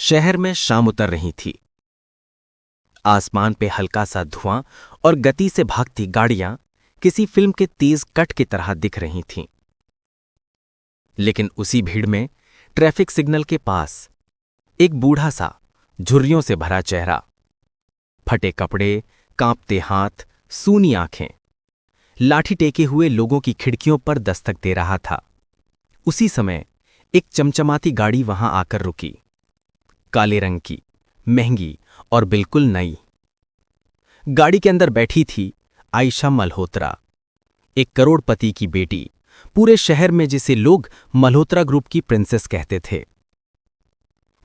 शहर में शाम उतर रही थी। आसमान पे हल्का सा धुआं और गति से भागती गाड़ियां किसी फिल्म के तेज कट की तरह दिख रही थीं। लेकिन उसी भीड़ में ट्रैफिक सिग्नल के पास एक बूढ़ा सा झुर्रियों से भरा चेहरा, फटे कपड़े, कांपते हाथ, सूनी आंखें, लाठी टेके हुए लोगों की खिड़कियों पर दस्तक दे रहा था। उसी समय एक चमचमाती गाड़ी वहां आकर रुकी, काले रंग की, महंगी और बिल्कुल नई। गाड़ी के अंदर बैठी थी आयशा मल्होत्रा, एक करोड़पति की बेटी, पूरे शहर में जिसे लोग मल्होत्रा ग्रुप की प्रिंसेस कहते थे।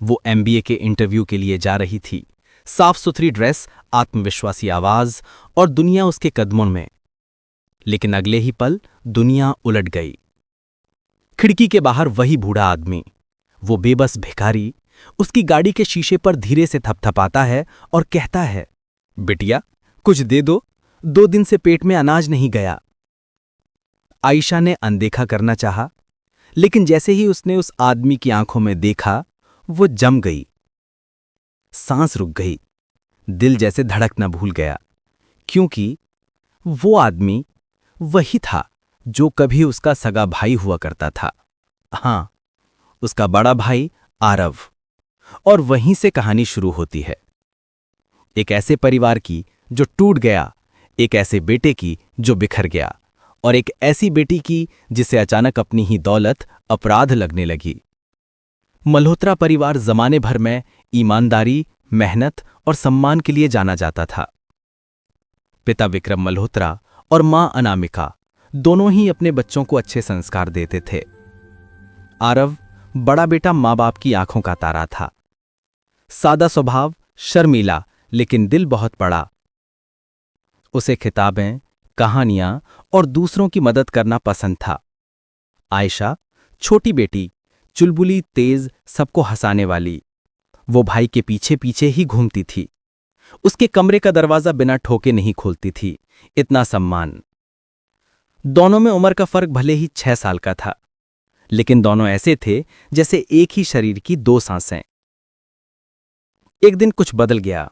वो एमबीए के इंटरव्यू के लिए जा रही थी, साफ सुथरी ड्रेस, आत्मविश्वासी आवाज और दुनिया उसके कदमों में। लेकिन अगले ही पल दुनिया उलट गई। खिड़की के बाहर वही बूढ़ा आदमी, वो बेबस भिखारी, उसकी गाड़ी के शीशे पर धीरे से थपथपाता है और कहता है, बिटिया कुछ दे दो, 2 दिन से पेट में अनाज नहीं गया। आयशा ने अनदेखा करना चाहा, लेकिन जैसे ही उसने उस आदमी की आंखों में देखा, वो जम गई। सांस रुक गई, दिल जैसे धड़कना भूल गया, क्योंकि वो आदमी वही था जो कभी उसका सगा भाई हुआ करता था। हां, उसका बड़ा भाई आरव। और वहीं से कहानी शुरू होती है, एक ऐसे परिवार की जो टूट गया, एक ऐसे बेटे की जो बिखर गया, और एक ऐसी बेटी की जिसे अचानक अपनी ही दौलत अपराध लगने लगी। मल्होत्रा परिवार जमाने भर में ईमानदारी, मेहनत और सम्मान के लिए जाना जाता था। पिता विक्रम मल्होत्रा और मां अनामिका दोनों ही अपने बच्चों को अच्छे संस्कार देते थे। आरव बड़ा बेटा मां बाप की आंखों का तारा था, सादा स्वभाव, शर्मीला, लेकिन दिल बहुत बड़ा। उसे किताबें, कहानियां और दूसरों की मदद करना पसंद था। आयशा छोटी बेटी, चुलबुली, तेज, सबको हंसाने वाली, वो भाई के पीछे पीछे ही घूमती थी। उसके कमरे का दरवाजा बिना ठोके नहीं खोलती थी, इतना सम्मान। दोनों में उम्र का फर्क भले ही 6 साल का था, लेकिन दोनों ऐसे थे जैसे एक ही शरीर की 2 सांसें। एक दिन कुछ बदल गया।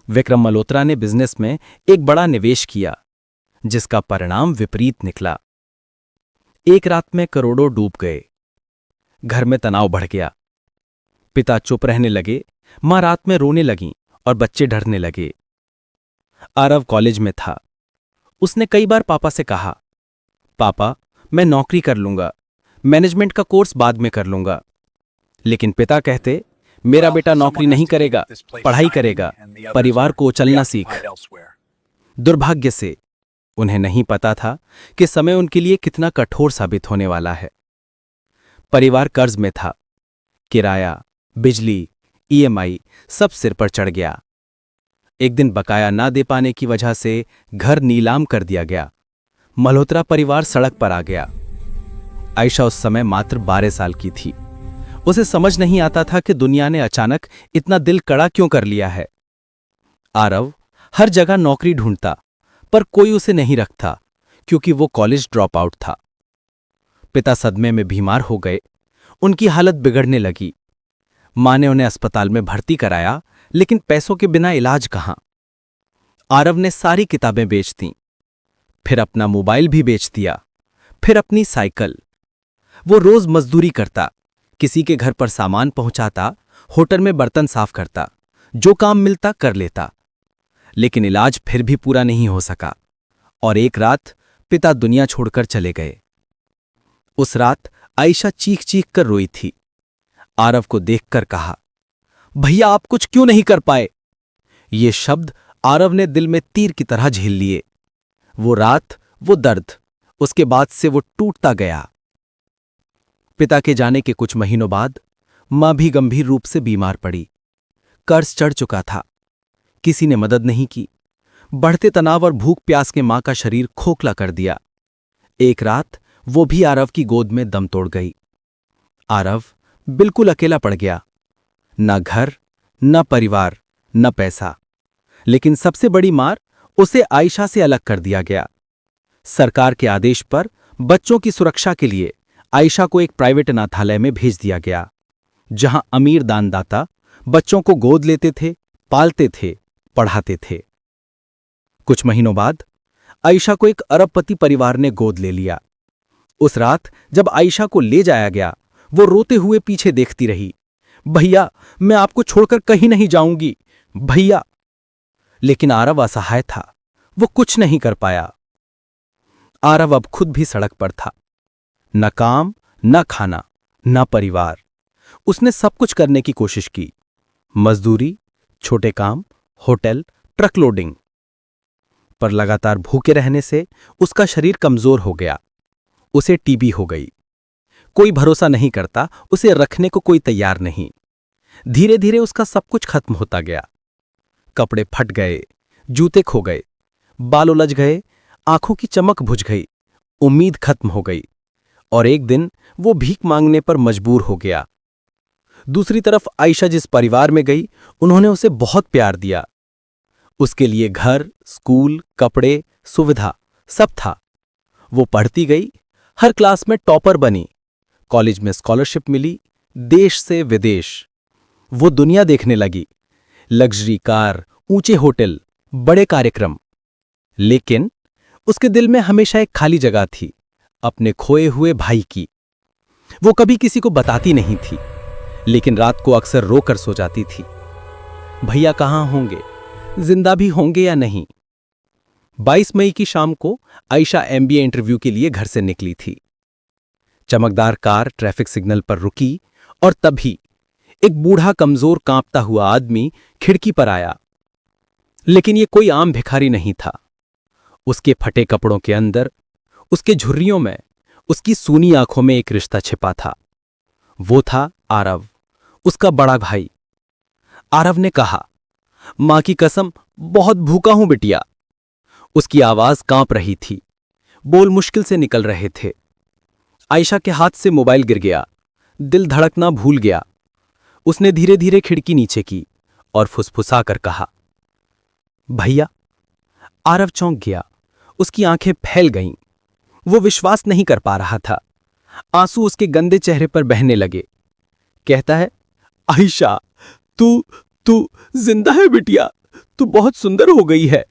विक्रम मल्होत्रा ने बिजनेस में एक बड़ा निवेश किया, जिसका परिणाम विपरीत निकला। एक रात में करोड़ों डूब गए। घर में तनाव बढ़ गया। पिता चुप रहने लगे, मां रात में रोने लगीं और बच्चे डरने लगे। आरव कॉलेज में था। उसने कई बार पापा से कहा, पापा मैं नौकरी कर लूंगा, मैनेजमेंट का कोर्स बाद में कर लूंगा। लेकिन पिता कहते, मेरा बेटा नौकरी नहीं करेगा, पढ़ाई करेगा, परिवार को चलना सीख। दुर्भाग्य से उन्हें नहीं पता था कि समय उनके लिए कितना कठोर साबित होने वाला है। परिवार कर्ज में था, किराया, बिजली, ईएमआई सब सिर पर चढ़ गया। एक दिन बकाया ना दे पाने की वजह से घर नीलाम कर दिया गया। मल्होत्रा परिवार सड़क पर आ गया। आयशा उस समय मात्र 12 साल की थी। उसे समझ नहीं आता था कि दुनिया ने अचानक इतना दिल कड़ा क्यों कर लिया है। आरव हर जगह नौकरी ढूंढता, पर कोई उसे नहीं रखता, क्योंकि वो कॉलेज ड्रॉप आउट था। पिता सदमे में बीमार हो गए, उनकी हालत बिगड़ने लगी। मां ने उन्हें अस्पताल में भर्ती कराया, लेकिन पैसों के बिना इलाज कहां। आरव ने सारी किताबें बेच दीं, फिर अपना मोबाइल भी बेच दिया, फिर अपनी साइकिल। वो रोज मजदूरी करता, किसी के घर पर सामान पहुंचाता, होटल में बर्तन साफ करता, जो काम मिलता कर लेता। लेकिन इलाज फिर भी पूरा नहीं हो सका, और एक रात पिता दुनिया छोड़कर चले गए। उस रात आयशा चीख चीख कर रोई थी। आरव को देखकर कहा, भैया आप कुछ क्यों नहीं कर पाए। ये शब्द आरव ने दिल में तीर की तरह झेल लिए। वो रात, वो दर्द, उसके बाद से वो टूटता गया। पिता के जाने के कुछ महीनों बाद मां भी गंभीर रूप से बीमार पड़ी। कर्ज चढ़ चुका था, किसी ने मदद नहीं की। बढ़ते तनाव और भूख प्यास के मां का शरीर खोखला कर दिया। एक रात वो भी आरव की गोद में दम तोड़ गई। आरव बिल्कुल अकेला पड़ गया, न घर, न परिवार, न पैसा। लेकिन सबसे बड़ी मार, उसे आयशा से अलग कर दिया गया। सरकार के आदेश पर बच्चों की सुरक्षा के लिए आयशा को एक प्राइवेट अनाथालय में भेज दिया गया। जहां अमीर दानदाता बच्चों को गोद लेते थे, पालते थे, पढ़ाते थे। कुछ महीनों बाद आयशा को एक अरबपति परिवार ने गोद ले लिया। उस रात जब आयशा को ले जाया गया, वो रोते हुए पीछे देखती रही। भैया, मैं आपको छोड़कर कहीं नहीं जाऊंगी, भैया। लेकिन आरव असहाय था, वो कुछ नहीं कर पाया। आरव अब खुद भी सड़क पर था। न काम, न खाना, न परिवार। उसने सब कुछ करने की कोशिश की, मजदूरी, छोटे काम, होटल, ट्रक लोडिंग। पर लगातार भूखे रहने से उसका शरीर कमजोर हो गया। उसे टीबी हो गई। कोई भरोसा नहीं करता, उसे रखने को कोई तैयार नहीं। धीरे धीरे उसका सब कुछ खत्म होता गया। कपड़े फट गए, जूते खो गए, बाल उलझ गए, आंखों की चमक बुझ गई, उम्मीद खत्म हो गई और एक दिन वो भीख मांगने पर मजबूर हो गया। दूसरी तरफ आयशा जिस परिवार में गई, उन्होंने उसे बहुत प्यार दिया। उसके लिए घर, स्कूल, कपड़े, सुविधा सब था। वो पढ़ती गई, हर क्लास में टॉपर बनी, कॉलेज में स्कॉलरशिप मिली, देश से विदेश। वो दुनिया देखने लगी, लग्जरी कार, ऊंचे होटल, बड़े कार्यक्रम। लेकिन उसके दिल में हमेशा एक खाली जगह थी, अपने खोए हुए भाई की। वो कभी किसी को बताती नहीं थी, लेकिन रात को अक्सर रोकर सो जाती थी। भैया कहाँ होंगे, जिंदा भी होंगे या नहीं। 22 मई की शाम को आयशा एमबीए इंटरव्यू के लिए घर से निकली थी। चमकदार कार ट्रैफिक सिग्नल पर रुकी और तभी एक बूढ़ा कमजोर कांपता हुआ आदमी खिड़की पर आया। लेकिन ये कोई आम भिखारी नहीं था। उसके फटे कपड़ों के अंदर, उसके झुर्रियों में, उसकी सूनी आंखों में एक रिश्ता छिपा था। वो था आरव, उसका बड़ा भाई। आरव ने कहा, मां की कसम, बहुत भूखा हूं बिटिया। उसकी आवाज कांप रही थी, बोल मुश्किल से निकल रहे थे। आयशा के हाथ से मोबाइल गिर गया, दिल धड़कना भूल गया। उसने धीरे धीरे खिड़की नीचे की और फुसफुसाकर कहा, भैया। आरव चौंक गया, उसकी आंखें फैल गईं। वो विश्वास नहीं कर पा रहा था। आंसू उसके गंदे चेहरे पर बहने लगे। कहता है, आयशा, तू तू जिंदा है बिटिया, तू बहुत सुंदर हो गई है।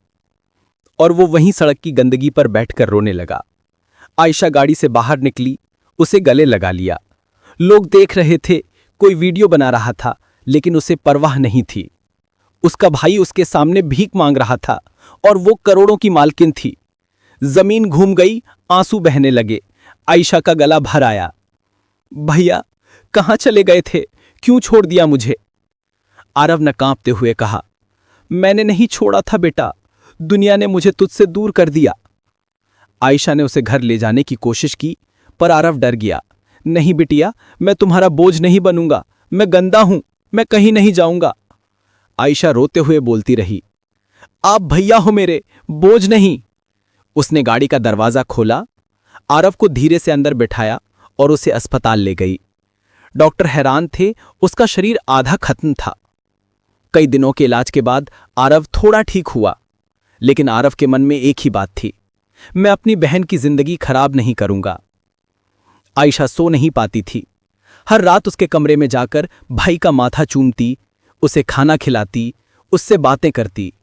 और वो वहीं सड़क की गंदगी पर बैठकर रोने लगा। आयशा गाड़ी से बाहर निकली, उसे गले लगा लिया। लोग देख रहे थे, कोई वीडियो बना रहा था, लेकिन उसे परवाह नहीं थी। उसका भाई उसके सामने भीख मांग रहा था और वो करोड़ों की मालकिन थी। जमीन घूम गई, आंसू बहने लगे। आयशा का गला भर आया। भैया, कहां चले गए थे, क्यों छोड़ दिया मुझे? आरव ने कांपते हुए कहा, मैंने नहीं छोड़ा था बेटा, दुनिया ने मुझे तुझसे दूर कर दिया। आयशा ने उसे घर ले जाने की कोशिश की, पर आरव डर गया। नहीं बिटिया, मैं तुम्हारा बोझ नहीं बनूंगा, मैं गंदा हूं, मैं कहीं नहीं जाऊंगा। आयशा रोते हुए बोलती रही, आप भैया हो मेरे, बोझ नहीं। उसने गाड़ी का दरवाजा खोला, आरव को धीरे से अंदर बिठाया और उसे अस्पताल ले गई। डॉक्टर हैरान थे, उसका शरीर आधा खत्म था। कई दिनों के इलाज के बाद आरव थोड़ा ठीक हुआ, लेकिन आरव के मन में एक ही बात थी, मैं अपनी बहन की जिंदगी खराब नहीं करूंगा। आयशा सो नहीं पाती थी। हर रात उसके कमरे में जाकर भाई का माथा चूमती, उसे खाना खिलाती, उससे बातें करती।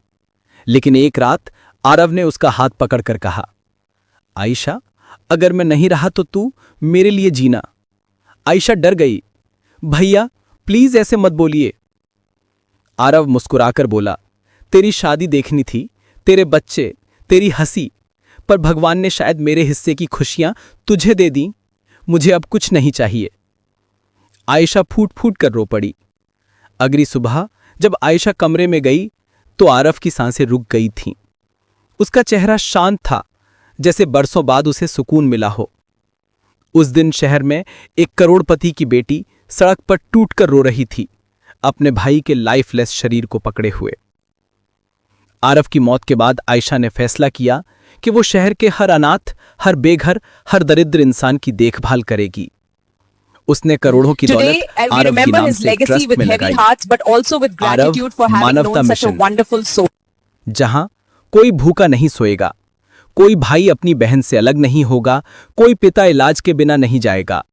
लेकिन एक रात आरव ने उसका हाथ पकड़कर कहा, आयशा, अगर मैं नहीं रहा तो तू मेरे लिए जीना। आयशा डर गई। भैया, प्लीज ऐसे मत बोलिए। आरव मुस्कुराकर बोला, तेरी शादी देखनी थी, तेरे बच्चे, तेरी हंसी, पर भगवान ने शायद मेरे हिस्से की खुशियां तुझे दे दी। मुझे अब कुछ नहीं चाहिए। आयशा फूट फूट कर रो पड़ी। अगली सुबह जब आयशा कमरे में गई तो आरव की सांसें रुक गई थीं। उसका चेहरा शांत था, जैसे बरसों बाद उसे सुकून मिला हो। उस दिन शहर में एक करोड़पति की बेटी सड़क पर टूटकर रो रही थी, अपने भाई के लाइफलेस शरीर को पकड़े हुए। आरव की मौत के बाद आयशा ने फैसला किया कि वो शहर के हर अनाथ, हर बेघर, हर दरिद्र इंसान की देखभाल करेगी। उसने करोड़ों की दौलत आरव के नाम से ट्रस्ट में लगाई। आरव मानवता मिशन, जहां कोई भूखा नहीं सोएगा, कोई भाई अपनी बहन से अलग नहीं होगा, कोई पिता इलाज के बिना नहीं जाएगा।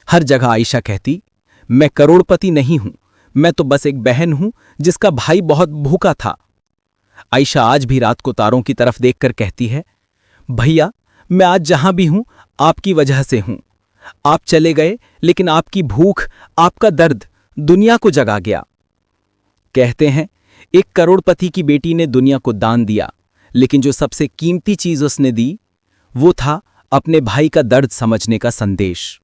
हर जगह आयशा कहती, मैं करोड़पति नहीं हूं, मैं तो बस एक बहन हूं जिसका भाई बहुत भूखा था। आयशा आज भी रात को तारों की तरफ देखकर कहती है, भैया, मैं आज जहां भी हूं आपकी वजह से हूं। आप चले गए, लेकिन आपकी भूख, आपका दर्द दुनिया को जगा गया। कहते हैं, एक करोड़पति की बेटी ने दुनिया को दान दिया, लेकिन जो सबसे कीमती चीज उसने दी, वो था अपने भाई का दर्द समझने का संदेश।